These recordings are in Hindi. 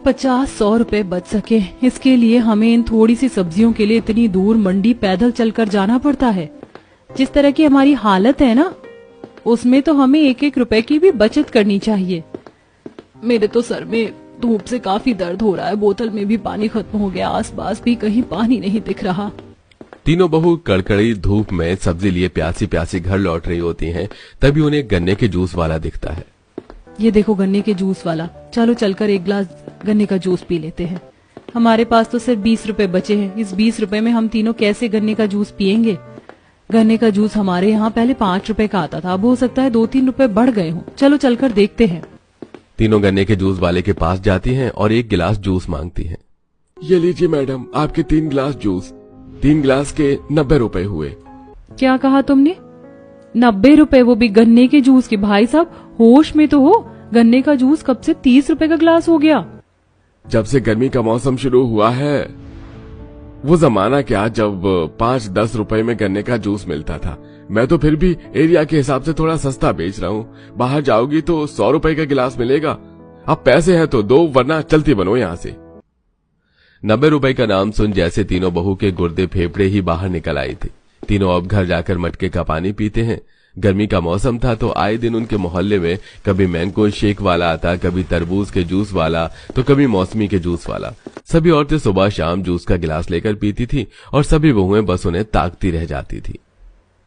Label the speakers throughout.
Speaker 1: 50-100 रुपए बच सके, इसके लिए हमें इन थोड़ी सी सब्जियों के लिए इतनी दूर मंडी पैदल चलकर जाना पड़ता है। जिस तरह की हमारी हालत है ना, उसमें तो हमें 1-1 रुपए की भी बचत करनी चाहिए। मेरे तो सर में धूप से काफी दर्द हो रहा है, बोतल में भी पानी खत्म हो गया, आसपास भी कहीं पानी नहीं दिख रहा।
Speaker 2: तीनों बहू कड़कड़ी धूप में सब्जी लिए प्यासी प्यासी घर लौट रही होती हैं, तभी उन्हें गन्ने के जूस वाला दिखता है।
Speaker 1: ये देखो गन्ने के जूस वाला, चलो चलकर एक गिलास गन्ने का जूस पी लेते हैं। हमारे पास तो सिर्फ 20 रुपए बचे हैं, इस 20 रुपए में हम तीनों कैसे गन्ने का जूस पियेंगे? गन्ने का जूस हमारे यहाँ पहले 5 रुपए का आता था, अब हो सकता है 2-3 रुपए बढ़ गए हों। चलो चलकर देखते हैं।
Speaker 2: तीनों गन्ने के जूस वाले के पास जाती हैं और 1 गिलास जूस मांगती हैं।
Speaker 3: ये लीजिए मैडम, आपके 3 गिलास जूस। 3 गिलास के 90 रुपए हुए।
Speaker 1: क्या कहा तुमने? 90 रुपए, वो भी गन्ने के जूस के? भाई साहब होश में तो हो, गन्ने का जूस कब से 30 रुपए का गिलास हो गया?
Speaker 3: जब से गर्मी का मौसम शुरू हुआ है, वो जमाना क्या जब 5-10 रुपए में गन्ने का जूस मिलता था। मैं तो फिर भी एरिया के हिसाब से थोड़ा सस्ता बेच रहा हूँ। बाहर जाओगी तो 100 रुपए का गिलास मिलेगा। अब पैसे हैं तो दो, वरना चलती बनो यहाँ से।
Speaker 2: 90 रुपए का नाम सुन जैसे तीनों बहू के गुर्दे फेफड़े ही बाहर निकल आई थी। तीनों अब घर जाकर मटके का पानी पीते हैं। गर्मी का मौसम था तो आए दिन उनके मोहल्ले में कभी मैंगो शेक वाला आता, कभी तरबूज के जूस वाला, तो कभी मौसमी के जूस वाला। सभी औरतें सुबह शाम जूस का गिलास लेकर पीती थी और सभी बहुएं बस उन्हें ताकती रह जाती थी।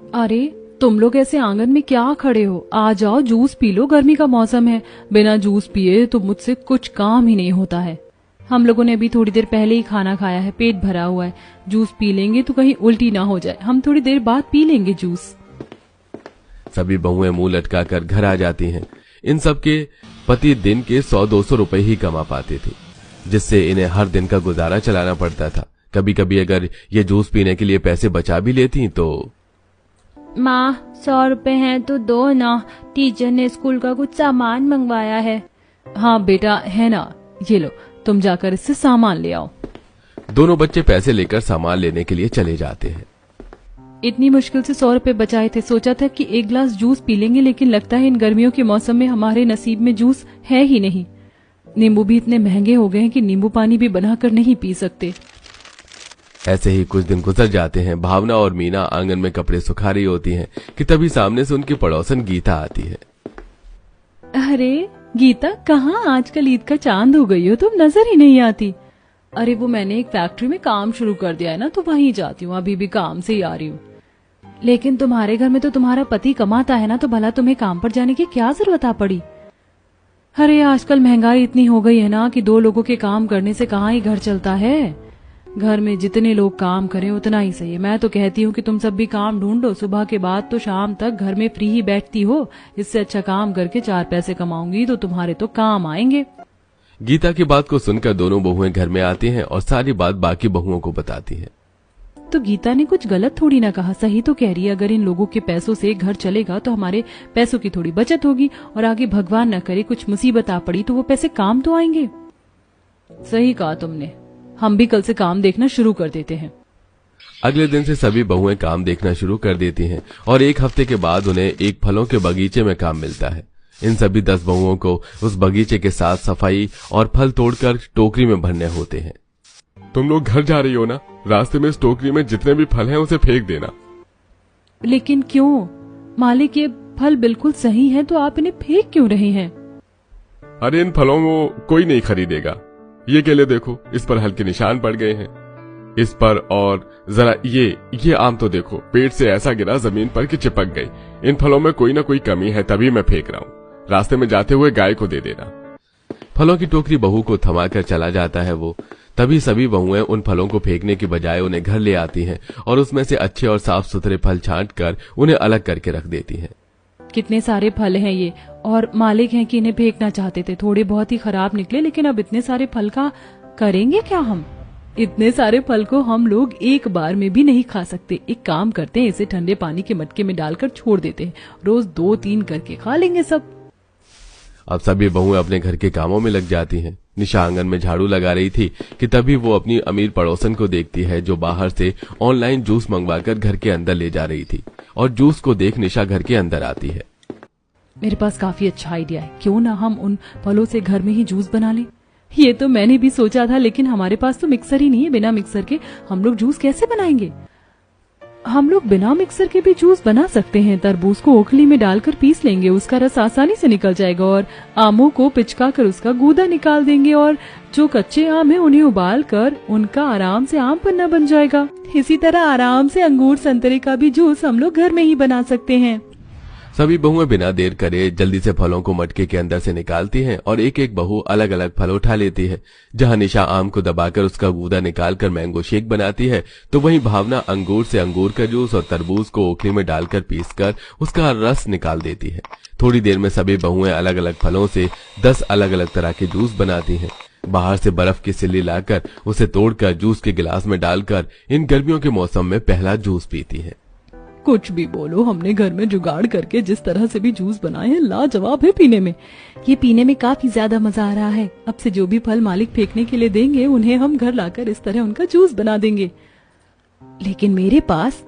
Speaker 1: अरे तुम लोग ऐसे आंगन में क्या खड़े हो? आ जाओ जूस पी लो, गर्मी का मौसम है। बिना जूस पिए तो मुझसे कुछ काम ही नहीं होता है। हम लोगों ने अभी थोड़ी देर पहले ही खाना खाया है, पेट भरा हुआ है। जूस पी लेंगे तो कहीं उल्टी ना हो जाए। हम थोड़ी देर बाद पी लेंगे जूस।
Speaker 2: सभी बहुएं मुंह लटका कर घर आ जाती हैं। इन सब के पति दिन के 100-200 रुपए ही कमा पाते थे, जिससे इन्हें हर दिन का गुजारा चलाना पड़ता था। कभी कभी अगर ये जूस पीने के लिए पैसे बचा भी लेती तो
Speaker 4: माँ 100 रुपए हैं तो दो ना, टीचर ने स्कूल का कुछ सामान मंगवाया है।
Speaker 1: हाँ बेटा है ना, ये लो, तुम जाकर इससे सामान ले आओ।
Speaker 2: दोनों बच्चे पैसे लेकर सामान लेने के लिए चले जाते हैं।
Speaker 1: इतनी मुश्किल से 100 रुपए बचाए थे, सोचा था कि 1 गिलास जूस पी लेंगे, लेकिन लगता है इन गर्मियों के मौसम में हमारे नसीब में जूस है ही नहीं। नींबू भी इतने महंगे हो गए हैं कि नींबू पानी भी बनाकर नहीं पी सकते।
Speaker 2: ऐसे ही कुछ दिन गुजर जाते हैं। भावना और मीना आंगन में कपड़े सुखा रही होती हैं कि तभी सामने से उनकी पड़ोसन गीता आती है।
Speaker 1: अरे गीता, कहाँ आजकल ईद का चांद हो गई हो, तुम नजर ही नहीं आती। अरे वो मैंने एक फैक्ट्री में काम शुरू कर दिया है ना, तो वहीं जाती हूँ, अभी भी काम से ही आ रही हूँ। लेकिन तुम्हारे घर में तो तुम्हारा पति कमाता है ना, तो भला तुम्हें काम पर जाने की क्या जरूरत आ पड़ी? अरे आजकल महंगाई इतनी हो गई है ना कि 2 लोगों के काम करने से कहाँ ही घर चलता है। घर में जितने लोग काम करें उतना ही सही है। मैं तो कहती हूँ कि तुम सब भी काम ढूंढो, सुबह के बाद तो शाम तक घर में फ्री ही बैठती हो। इससे अच्छा काम करके 4 पैसे कमाऊंगी तो तुम्हारे तो काम आएंगे।
Speaker 2: गीता की बात को सुनकर दोनों बहुएं घर में आती हैं और सारी बात बाकी बहुओं को बताती हैं।
Speaker 1: तो गीता ने कुछ गलत थोड़ी ना कहा, सही तो कह रही है। अगर इन लोगों के पैसों से घर चलेगा तो हमारे पैसों की थोड़ी बचत होगी, और आगे भगवान न करे कुछ मुसीबत आ पड़ी तो वो पैसे काम तो आएंगे। सही कहा तुमने, हम भी कल से काम देखना शुरू कर देते हैं।
Speaker 2: अगले दिन से सभी बहुएं काम देखना शुरू कर देती हैं और 1 हफ्ते के बाद उन्हें एक फलों के बगीचे में काम मिलता है। इन सभी 10 बहुओं को उस बगीचे के साथ सफाई और फल तोड़कर टोकरी में भरने होते हैं।
Speaker 3: तुम लोग घर जा रही हो ना, रास्ते में इस टोकरी में जितने भी फल हैं उसे फेंक देना।
Speaker 1: लेकिन क्यों मालिक, ये फल बिल्कुल सही है तो आप इन्हें फेंक क्यों रहे हैं?
Speaker 3: अरे इन फलों को कोई नहीं खरीदेगा। ये केले देखो, इस पर हल्के निशान पड़ गए हैं, इस पर, और जरा ये आम तो देखो, पेड़ से ऐसा गिरा जमीन पर कि चिपक गई। इन फलों में कोई ना कोई कमी है, तभी मैं फेंक रहा हूँ। रास्ते में जाते हुए गाय को दे देना।
Speaker 2: फलों की टोकरी बहू को थमाकर चला जाता है वो। तभी सभी बहुएं उन फलों को फेंकने की बजाय उन्हें घर ले आती हैं और उसमें से अच्छे और साफ सुथरे फल छांट कर उन्हें अलग करके रख देती हैं।
Speaker 1: कितने सारे फल हैं ये, और मालिक हैं कि इन्हें फेंकना चाहते थे, थोड़े बहुत ही खराब निकले, लेकिन अब इतने सारे फल का करेंगे क्या हम? इतने सारे फल को हम लोग एक बार में भी नहीं खा सकते। एक काम करते हैं, इसे ठंडे पानी के मटके में डालकर छोड़ देते हैं, रोज 2-3 करके खा लेंगे सब।
Speaker 2: अब सभी बहुएं अपने घर के कामों में लग जाती हैं। निशा आंगन में झाड़ू लगा रही थी कि तभी वो अपनी अमीर पड़ोसन को देखती है जो बाहर से ऑनलाइन जूस मंगवाकर घर के अंदर ले जा रही थी, और जूस को देख निशा घर के अंदर आती है।
Speaker 1: मेरे पास काफी अच्छा आइडिया है, क्यों ना हम उन फलों से घर में ही जूस बना लें। ये तो मैंने भी सोचा था, लेकिन हमारे पास तो मिक्सर ही नहीं है। बिना मिक्सर के हम लोग जूस कैसे बनाएंगे? हम लोग बिना मिक्सर के भी जूस बना सकते हैं। तरबूज को ओखली में डालकर पीस लेंगे, उसका रस आसानी से निकल जाएगा, और आमों को पिचका कर उसका गूदा निकाल देंगे, और जो कच्चे आम है उन्हें उबाल कर उनका आराम से आम पन्ना बन जाएगा। इसी तरह आराम से अंगूर संतरे का भी जूस हम लोग घर में ही बना सकते हैं।
Speaker 2: सभी बहुएं बिना देर करे जल्दी से फलों को मटके के अंदर से निकालती हैं और एक एक बहू अलग अलग फल उठा लेती है। जहां निशा आम को दबाकर उसका गूदा निकालकर मैंगो शेक बनाती है, तो वहीं भावना अंगूर से अंगूर का जूस और तरबूज को ओखली में डालकर पीसकर उसका रस निकाल देती है। थोड़ी देर में सभी बहुएं अलग अलग फलों से 10 अलग अलग तरह के जूस बनाती हैं। बाहर से बर्फ की सिल्ली लाकर उसे तोड़कर जूस के गिलास में डालकर इन गर्मियों के मौसम में पहला जूस पीती है।
Speaker 1: कुछ भी बोलो, हमने घर में जुगाड़ करके जिस तरह से भी जूस बनाए हैं, लाजवाब है पीने में। ये पीने में काफी ज्यादा मजा आ रहा है। अब से जो भी फल मालिक फेंकने के लिए देंगे, उन्हें हम घर लाकर इस तरह उनका जूस बना देंगे। लेकिन मेरे पास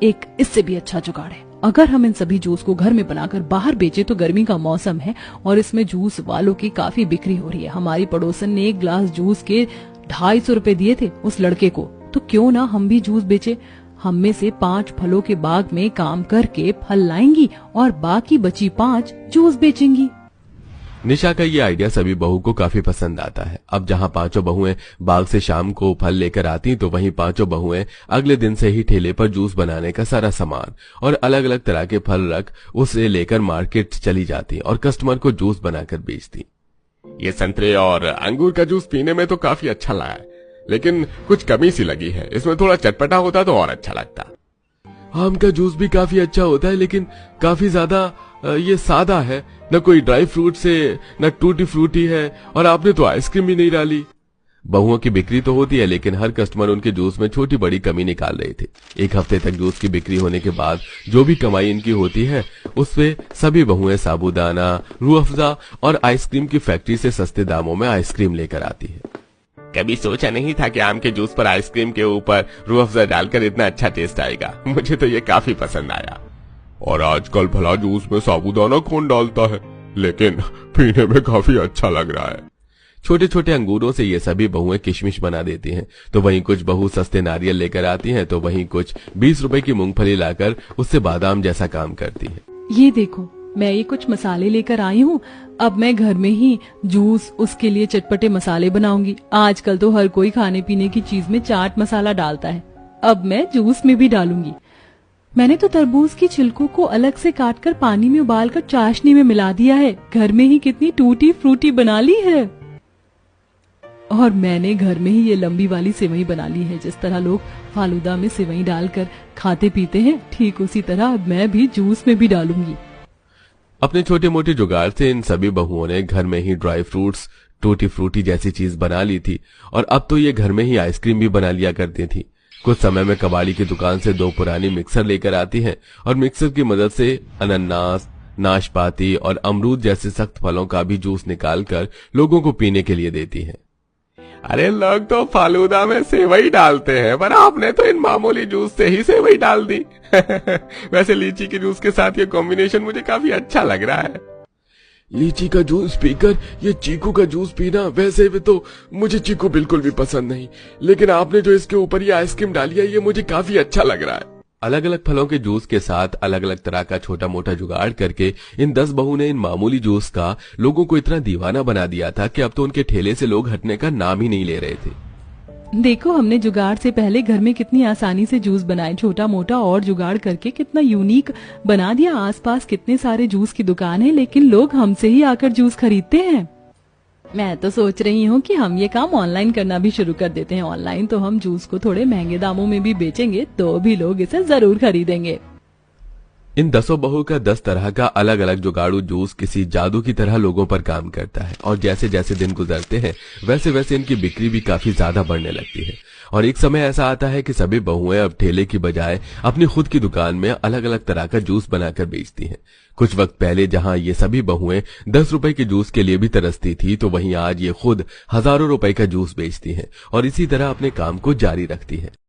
Speaker 1: एक इससे भी अच्छा जुगाड़ है। अगर हम इन सभी जूस को घर में बनाकर बाहर बेचे तो गर्मी का मौसम है और इसमें जूस वालों की काफी बिक्री हो रही है। हमारी पड़ोसन ने एक ग्लास जूस के 250 रुपए दिए थे उस लड़के को, तो क्यों ना हम भी जूस बेचे। हम में से 5 फलों के बाग में काम करके फल लाएंगी और बाकी बची 5 जूस बेचेंगी।
Speaker 2: निशा का ये आइडिया सभी बहू को काफी पसंद आता है। अब जहां पांचों बहुएं बाग से शाम को फल लेकर आती, तो वहीं पांचों बहुएं अगले दिन से ही ठेले पर जूस बनाने का सारा सामान और अलग अलग तरह के फल रख उसे लेकर मार्केट चली जाती और कस्टमर को जूस बनाकर बेचती।
Speaker 3: ये संतरे और अंगूर का जूस पीने में तो काफी अच्छा लगा है, लेकिन कुछ कमी सी लगी है। इसमें थोड़ा चटपटा होता तो और अच्छा लगता।
Speaker 2: आम का जूस भी काफी अच्छा होता है, लेकिन काफी ज्यादा ये सादा है, न कोई ड्राई फ्रूट से न टूटी फ्रूटी है, और आपने तो आइसक्रीम भी नहीं डाली। बहुओं की बिक्री तो होती है, लेकिन हर कस्टमर उनके जूस में छोटी बड़ी कमी निकाल रहे थे। 1 हफ्ते तक जूस की बिक्री होने के बाद जो भी कमाई इनकी होती है, उससे सभी बहुएं साबूदाना, रूह अफ़ज़ा और आइसक्रीम की फैक्ट्री से सस्ते दामों में आइसक्रीम लेकर आती है।
Speaker 3: कभी सोचा नहीं था कि आम के जूस पर आइसक्रीम के ऊपर रूह अफ़ज़ा डालकर इतना अच्छा टेस्ट आएगा। मुझे तो ये काफी पसंद आया।
Speaker 5: और आजकल भला जूस में साबूदाना कौन डालता है, लेकिन पीने में काफी अच्छा लग रहा है।
Speaker 2: छोटे छोटे अंगूरों से ये सभी बहुएं किशमिश बना देती हैं, तो वहीं कुछ बहू सस्ते नारियल लेकर आती हैं, तो वहीं कुछ 20 रुपए की मूंगफली लाकर उससे बादाम जैसा काम करती है।
Speaker 1: ये देखो, मैं ये कुछ मसाले लेकर आई हूँ। अब मैं घर में ही जूस, उसके लिए चटपटे मसाले बनाऊंगी। आजकल तो हर कोई खाने पीने की चीज में चाट मसाला डालता है, अब मैं जूस में भी डालूंगी। मैंने तो तरबूज की छिलकों को अलग से काटकर पानी में उबालकर चाशनी में मिला दिया है। घर में ही कितनी टूटी फ्रूटी बना ली है। और मैंने घर में ही ये लंबी वाली सेवई बना ली है। जिस तरह लोग फालूदा में सेवई डालकर खाते पीते हैं, ठीक उसी तरह अब मैं भी जूस में भी डालूंगी।
Speaker 2: अपने छोटे मोटे जुगाड़ से इन सभी बहुओं ने घर में ही ड्राई फ्रूट्स, टूटी फ्रूटी जैसी चीज बना ली थी, और अब तो ये घर में ही आइसक्रीम भी बना लिया करती थी। कुछ समय में कबाड़ी की दुकान से 2 पुरानी मिक्सर लेकर आती हैं और मिक्सर की मदद से अनानास, नाशपाती और अमरूद जैसे सख्त फलों का भी जूस निकालकर लोगों को पीने के लिए देती हैं।
Speaker 3: अरे लोग तो फालूदा में सेवई डालते हैं, पर आपने तो इन मामूली जूस से ही सेवई डाल दी। वैसे लीची के जूस के साथ ये कॉम्बिनेशन मुझे काफी अच्छा लग रहा है।
Speaker 5: लीची का जूस पीकर ये चीकू का जूस पीना, वैसे भी तो मुझे चीकू बिल्कुल भी पसंद नहीं, लेकिन आपने जो इसके ऊपर ये आइसक्रीम डाली है, ये मुझे काफी अच्छा लग रहा है।
Speaker 2: अलग अलग फलों के जूस के साथ अलग अलग तरह का छोटा मोटा जुगाड़ करके इन 10 बहू ने इन मामूली जूस का लोगों को इतना दीवाना बना दिया था कि अब तो उनके ठेले से लोग हटने का नाम ही नहीं ले रहे थे।
Speaker 1: देखो, हमने जुगाड़ से पहले घर में कितनी आसानी से जूस बनाए। छोटा मोटा और जुगाड़ करके कितना यूनिक बना दिया। आसपास कितने सारे जूस की दुकान है, लेकिन लोग हमसे ही आकर जूस खरीदते हैं। मैं तो सोच रही हूँ कि हम ये काम ऑनलाइन करना भी शुरू कर देते हैं। ऑनलाइन तो हम जूस को थोड़े महंगे दामों में भी बेचेंगे, तो भी लोग इसे जरूर खरीदेंगे।
Speaker 2: इन 10 बहू का 10 तरह का अलग अलग जुगाड़ू जूस किसी जादू की तरह लोगों पर काम करता है, और जैसे जैसे दिन गुजरते हैं वैसे वैसे इनकी बिक्री भी काफी ज्यादा बढ़ने लगती है। और एक समय ऐसा आता है कि सभी बहुएं अब ठेले की बजाय अपनी खुद की दुकान में अलग अलग तरह का जूस बनाकर बेचती हैं। कुछ वक्त पहले जहां ये सभी बहुएं 10 रुपए के जूस के लिए भी तरसती थी, तो वहीं आज ये खुद हजारों रुपए का जूस बेचती हैं और इसी तरह अपने काम को जारी रखती हैं।